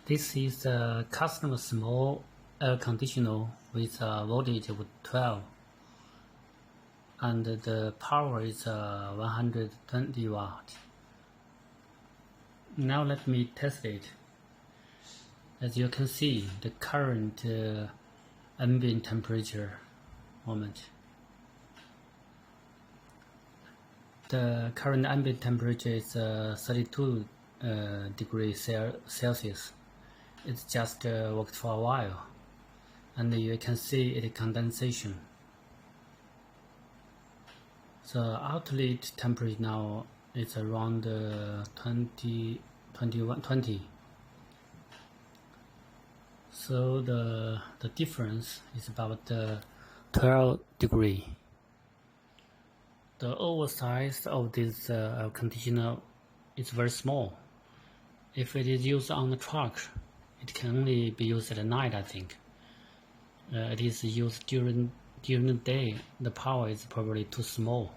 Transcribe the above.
This is a custom small air conditioner with a voltage of 12 and the power is 120 watt. Now let me test it. As you can see, the current ambient temperature moment. The current ambient temperature is 32 degrees Celsius. It just worked for a while, and you can see it condensation. The outlet temperature now is around 20. So the difference is about 12 degrees. The oversize of this air conditioner is very small. If it is used on the truck, it can only be used at night, I think. It is used during the day, the power is probably too small.